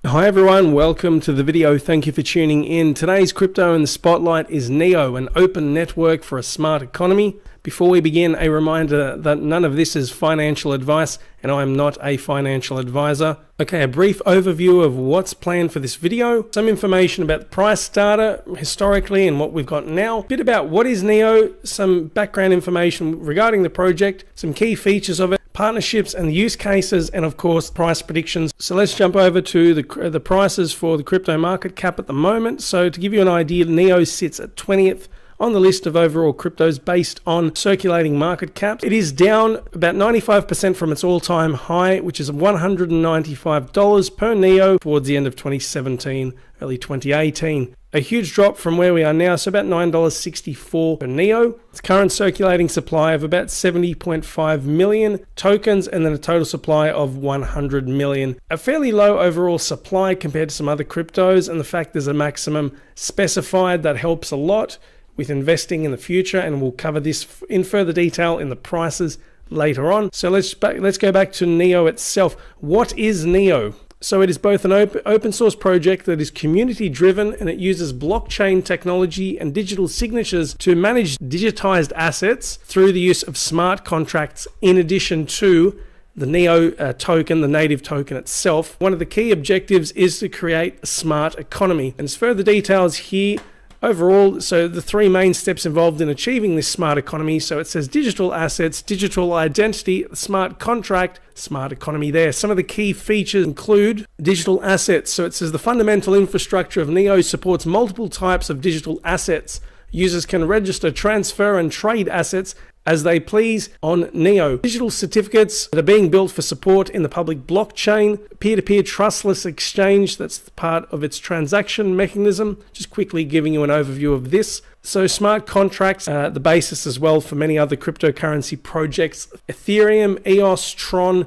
Hi everyone, welcome to the video. Thank you for tuning in. Today's crypto in the spotlight is NEO, an open network for a smart economy. Before we begin, a reminder that none of this is financial advice and I am not a financial advisor. Okay, a brief overview of what's planned for this video, some information about the price data historically and what we've got now, a bit about what is NEO, some background information regarding the project, some key features of it, partnerships and use cases, and of course price predictions. So let's jump over to the prices for the crypto market cap at the moment. So to give you an idea, NEO sits at 20th on the list of overall cryptos based on circulating market caps. It is down about 95% from its all-time high, which is $195 per NEO towards the end of 2017, early 2018. A huge drop from where we are now, so about $9.64 per NEO. Its current circulating supply of about 70.5 million tokens, and then a total supply of 100 million. A fairly low overall supply compared to some other cryptos, and the fact there's a maximum specified, that helps a lot with investing in the future, and we'll cover this in further detail in the prices later on. So let's go back to NEO itself. What is NEO? So it is both an open source project that is community driven, and it uses blockchain technology and digital signatures to manage digitized assets through the use of smart contracts in addition to the NEO token, the native token itself. One of the key objectives is to create a smart economy, and there's further details here. Overall, so the three main steps involved in achieving this smart economy. So it says digital assets, digital identity, smart contract, smart economy there. Some of the key features include digital assets. So it says the fundamental infrastructure of NEO supports multiple types of digital assets. Users can register, transfer, and trade assets as they please on NEO. Digital certificates that are being built for support in the public blockchain, peer-to-peer trustless exchange, that's part of its transaction mechanism. Just quickly giving you an overview of this. So smart contracts, the basis as well for many other cryptocurrency projects, Ethereum, EOS, Tron,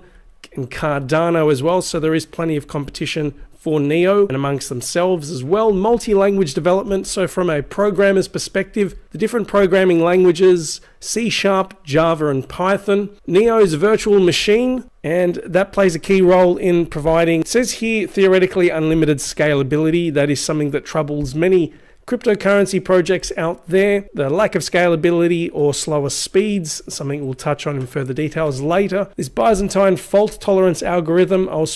and Cardano as well. So there is plenty of competition for NEO and amongst themselves as well. Multi-language development. So from a programmer's perspective, the different programming languages, C#, Java, and Python. NEO's virtual machine, and that plays a key role in providing, it says here, theoretically unlimited scalability. That is something that troubles many cryptocurrency projects out there. The lack of scalability or slower speeds, something we'll touch on in further details later. This Byzantine fault tolerance algorithm, I'll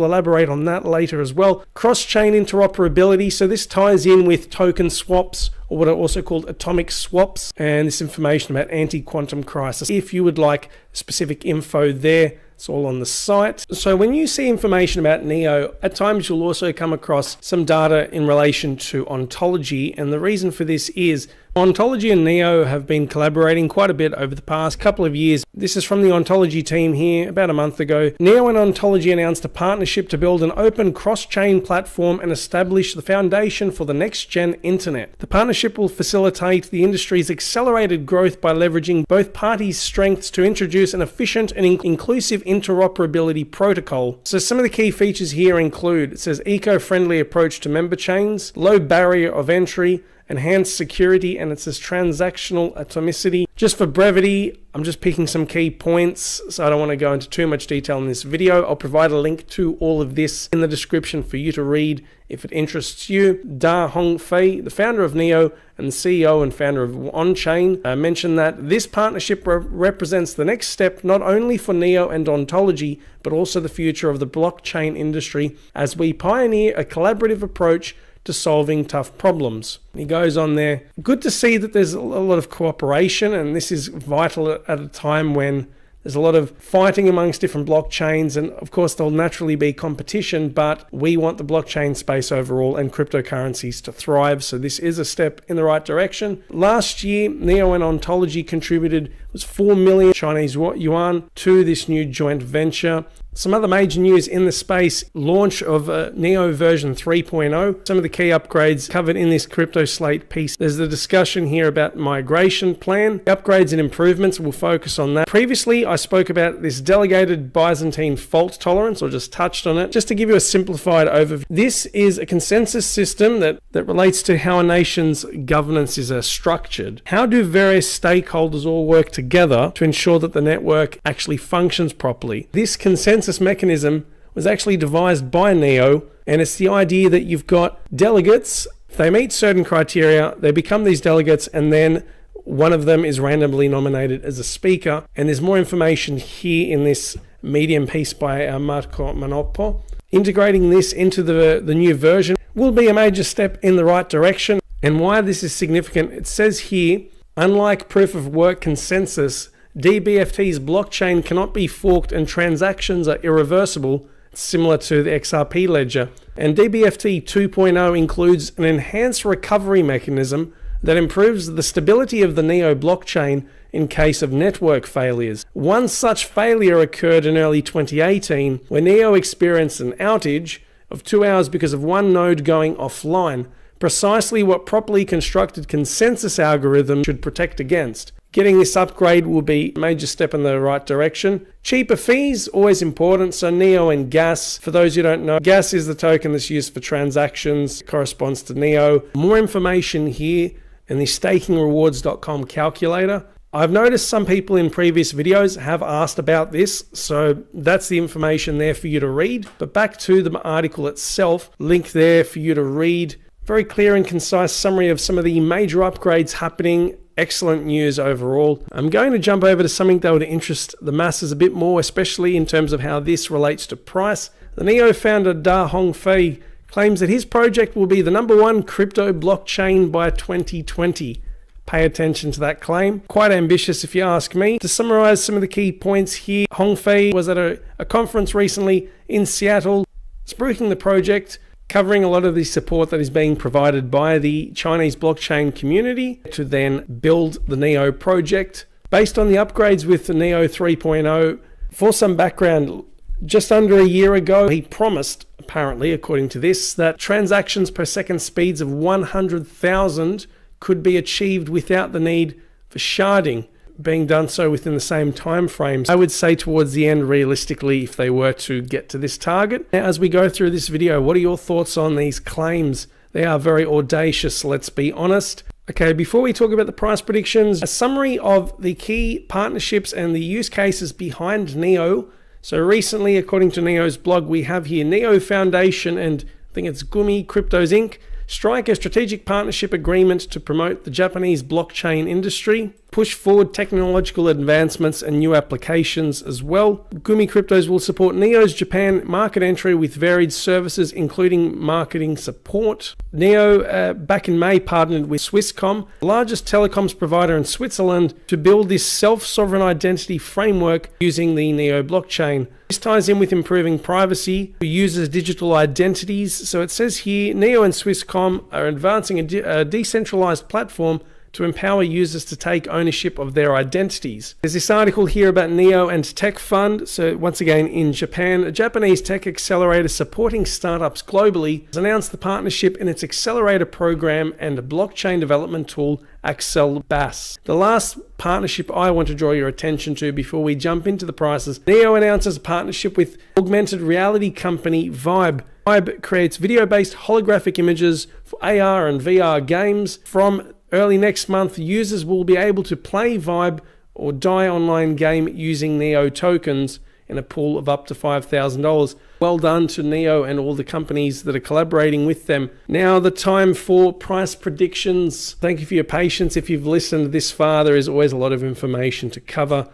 elaborate on that later as well. Cross-chain interoperability, so this ties in with token swaps, or what are also called atomic swaps, and this information about anti-quantum crisis. If you would like specific info there, it's all on the site. So when you see information about NEO, at times you'll also come across some data in relation to ontology, and the reason for this is Ontology and NEO have been collaborating quite a bit over the past couple of years. This is from the Ontology team here about a month ago. NEO and Ontology announced a partnership to build an open cross-chain platform and establish the foundation for the next-gen internet. The partnership will facilitate the industry's accelerated growth by leveraging both parties' strengths to introduce an efficient and inclusive interoperability protocol. So some of the key features here include, it says eco-friendly approach to member chains, low barrier of entry, enhanced security, and it says transactional atomicity. Just for brevity, I'm just picking some key points, so I don't want to go into too much detail in this video. I'll provide a link to all of this in the description for you to read if it interests you. Da Hongfei, the founder of NEO and the CEO and founder of On-Chain, mentioned that this partnership represents the next step not only for NEO and Ontology, but also the future of the blockchain industry as we pioneer a collaborative approach to solving tough problems. He goes on there. Good to see that there's a lot of cooperation, and this is vital at a time when there's a lot of fighting amongst different blockchains, and of course there'll naturally be competition, but we want the blockchain space overall and cryptocurrencies to thrive, so this is a step in the right direction. Last year, NEO and Ontology contributed was 4 million Chinese yuan to this new joint venture. Some other major news in the space, launch of NEO version 3.0. Some of the key upgrades covered in this Crypto Slate piece. There's the discussion here about migration plan. The upgrades and improvements, we'll focus on that. Previously, I spoke about this delegated Byzantine fault tolerance, or just touched on it. Just to give you a simplified overview, this is a consensus system that relates to how a nation's governance is structured. How do various stakeholders all work together to ensure that the network actually functions properly? This consensus mechanism was actually devised by NEO, and it's the idea that you've got delegates. If they meet certain criteria, they become these delegates, and then one of them is randomly nominated as a speaker. And there's more information here in this Medium piece by Marco Manoppo. Integrating this into the new version will be a major step in the right direction. And why this is significant, it says here, unlike proof of work consensus, DBFT's blockchain cannot be forked and transactions are irreversible, similar to the XRP ledger. And DBFT 2.0 includes an enhanced recovery mechanism that improves the stability of the NEO blockchain in case of network failures. One such failure occurred in early 2018 when NEO experienced an outage of 2 hours because of one node going offline, precisely what properly constructed consensus algorithms should protect against. Getting this upgrade will be a major step in the right direction. Cheaper fees, always important. So NEO and gas, for those who don't know, gas is the token that's used for transactions, corresponds to NEO. More information here in the stakingrewards.com calculator. I've noticed some people in previous videos have asked about this, so that's the information there for you to read. But back to the article itself, link there for you to read. Very clear and concise summary of some of the major upgrades happening. Excellent news overall. I'm going to jump over to something that would interest the masses a bit more, especially in terms of how this relates to price. The NEO founder Da Hongfei claims that his project will be the #1 crypto blockchain by 2020. Pay attention to that claim. Quite ambitious if you ask me. To summarize some of the key points here, Hongfei was at a conference recently in Seattle, spruiking the project, covering a lot of the support that is being provided by the Chinese blockchain community to then build the NEO project. Based on the upgrades with the NEO 3.0, for some background, just under a year ago, he promised, apparently, according to this, that transactions per second speeds of 100,000 could be achieved without the need for sharding, being done so within the same time frames. I would say towards the end, realistically, if they were to get to this target. Now, as we go through this video, what are your thoughts on these claims? They are very audacious, let's be honest. Okay, before we talk about the price predictions, a summary of the key partnerships and the use cases behind NEO. So recently, according to NEO's blog, we have here NEO Foundation and I think it's Gumi Cryptos Inc. strike a strategic partnership agreement to promote the Japanese blockchain industry, push forward technological advancements and new applications as well. Gumi Cryptos will support NEO's Japan market entry with varied services, including marketing support. NEO, back in May, partnered with Swisscom, the largest telecoms provider in Switzerland, to build this self-sovereign identity framework using the NEO blockchain. This ties in with improving privacy for users' digital identities. So it says here, NEO and Swisscom are advancing a decentralized platform to empower users to take ownership of their identities. There's this article here about NEO and Tech Fund. So once again, in Japan, a Japanese tech accelerator supporting startups globally has announced the partnership in its accelerator program and blockchain development tool, Axel Bass. The last partnership I want to draw your attention to before we jump into the prices, NEO announces a partnership with augmented reality company Vibe. Vibe creates video-based holographic images for AR and VR games. From early next month, users will be able to play Vibe or Die online game using NEO tokens in a pool of up to $5,000. Well done to NEO and all the companies that are collaborating with them. Now the time for price predictions. Thank you for your patience. If you've listened this far, there is always a lot of information to cover.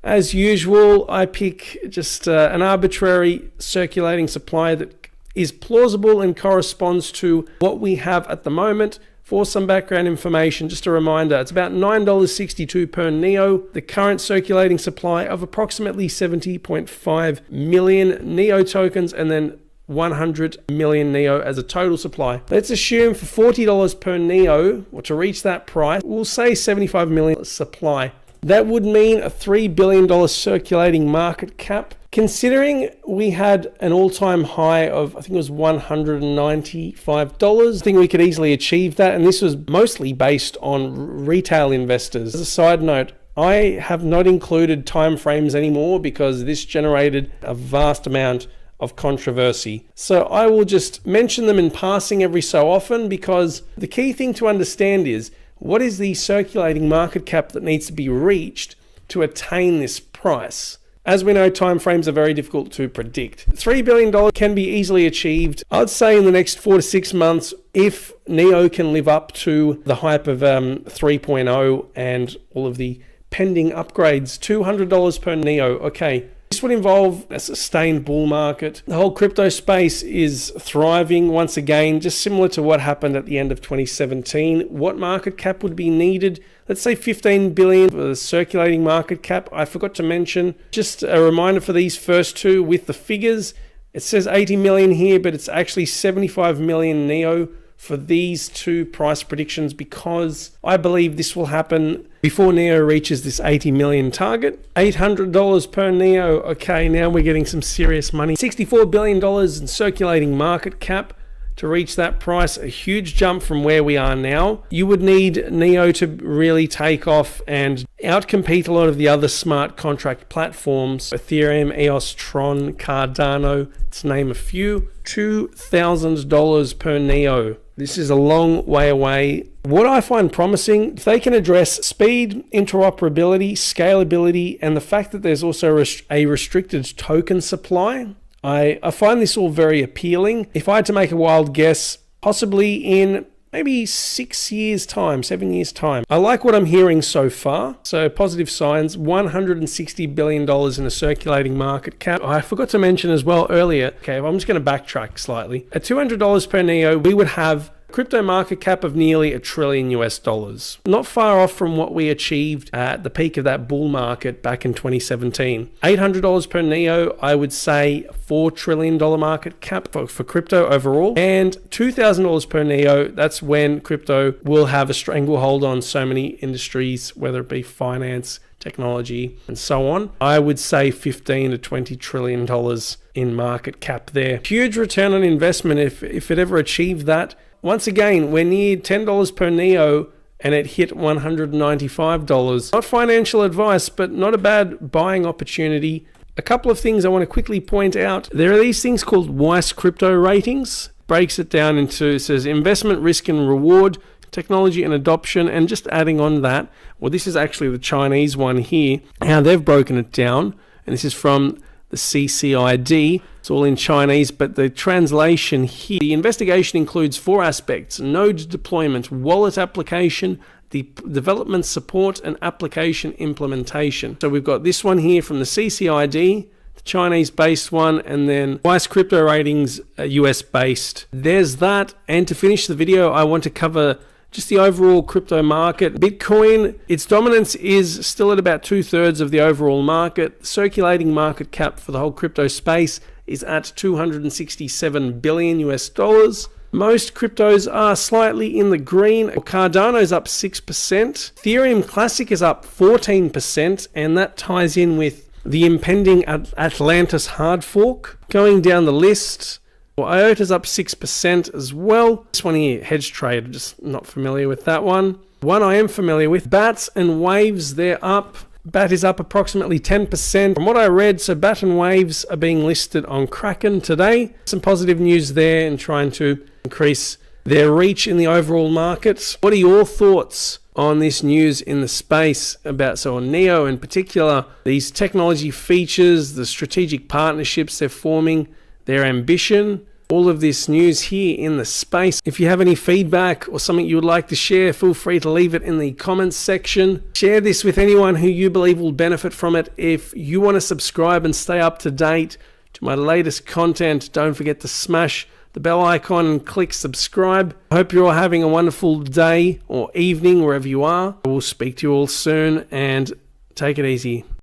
As usual, I pick just an arbitrary circulating supply that is plausible and corresponds to what we have at the moment. For some background information, just a reminder, it's about $9.62 per NEO, the current circulating supply of approximately 70.5 million NEO tokens, and then 100 million NEO as a total supply. Let's assume for $40 per NEO, or to reach that price, we'll say 75 million supply. That would mean a $3 billion circulating market cap. Considering we had an all-time high of, I think it was $195, I think we could easily achieve that. And this was mostly based on retail investors. As a side note, I have not included timeframes anymore because this generated a vast amount of controversy. So I will just mention them in passing every so often, because the key thing to understand is, what is the circulating market cap that needs to be reached to attain this price? As we know, timeframes are very difficult to predict. $3 billion can be easily achieved, I'd say, in the next 4 to 6 months if NEO can live up to the hype of 3.0 and all of the pending upgrades. $200 per NEO. Okay. This would involve a sustained bull market. The whole crypto space is thriving once again, just similar to what happened at the end of 2017. What market cap would be needed? Let's say 15 billion for the circulating market cap. I forgot to mention, just a reminder for these first two with the figures. It says 80 million here, but it's actually 75 million NEO for these two price predictions, because I believe this will happen before NEO reaches this 80 million target. $800 per NEO. Okay, now we're getting some serious money. $64 billion in circulating market cap to reach that price, a huge jump from where we are now. You would need NEO to really take off and outcompete a lot of the other smart contract platforms. Ethereum, EOS, Tron, Cardano, to name a few. $2,000 per NEO. This is a long way away. What I find promising, if they can address speed, interoperability, scalability, and the fact that there's also a restricted token supply, I find this all very appealing. If I had to make a wild guess, possibly in maybe 6 years' time, 7 years' time. I like what I'm hearing so far. So positive signs, $160 billion in a circulating market cap. I forgot to mention as well earlier, okay, I'm just going to backtrack slightly. At $200 per NEO, we would have crypto market cap of nearly $1 trillion US. Not far off from what we achieved at the peak of that bull market back in 2017. $800 per NEO, I would say $4 trillion market cap for crypto overall. And $2,000 per NEO, that's when crypto will have a stranglehold on so many industries, whether it be finance, technology, and so on. I would say $15 to $20 trillion in market cap there. Huge return on investment if it ever achieved that. Once again, we're near $10 per NEO and it hit $195. Not financial advice, but not a bad buying opportunity. A couple of things I want to quickly point out. There are these things called Weiss crypto ratings. Breaks it down into, says investment risk and reward, technology and adoption, and just adding on that, well, this is actually the Chinese one here, how they've broken it down, and this is from the CCID. It's all in Chinese, but the translation here, the investigation includes 4 aspects: node deployment, wallet application, the development support, and application implementation. So we've got this one here from the CCID, the Chinese-based one, and then Weiss Crypto Ratings, US-based. There's that. And to finish the video, I want to cover just the overall crypto market. Bitcoin, its dominance is still at about 2/3 of the overall market. The circulating market cap for the whole crypto space is at $267 billion US. Most cryptos are slightly in the green. Cardano's up 6%. Ethereum Classic is up 14%, and that ties in with the impending Atlantis hard fork. Going down the list, well, IOTA's up 6% as well. This one here, Hedge Trade, just not familiar with that one. One I am familiar with, BAT and Waves, they're up. BAT is up approximately 10%. From what I read, so BAT and Waves are being listed on Kraken today. Some positive news there in trying to increase their reach in the overall market. What are your thoughts on this news in the space about, so on NEO in particular, these technology features, the strategic partnerships they're forming, their ambition, all of this news here in the space? If you have any feedback or something you would like to share, feel free to leave it in the comments section. Share this with anyone who you believe will benefit from it. If you want to subscribe and stay up to date to my latest content, don't forget to smash the bell icon and click subscribe. I hope you're all having a wonderful day or evening wherever you are. I will speak to you all soon, and take it easy.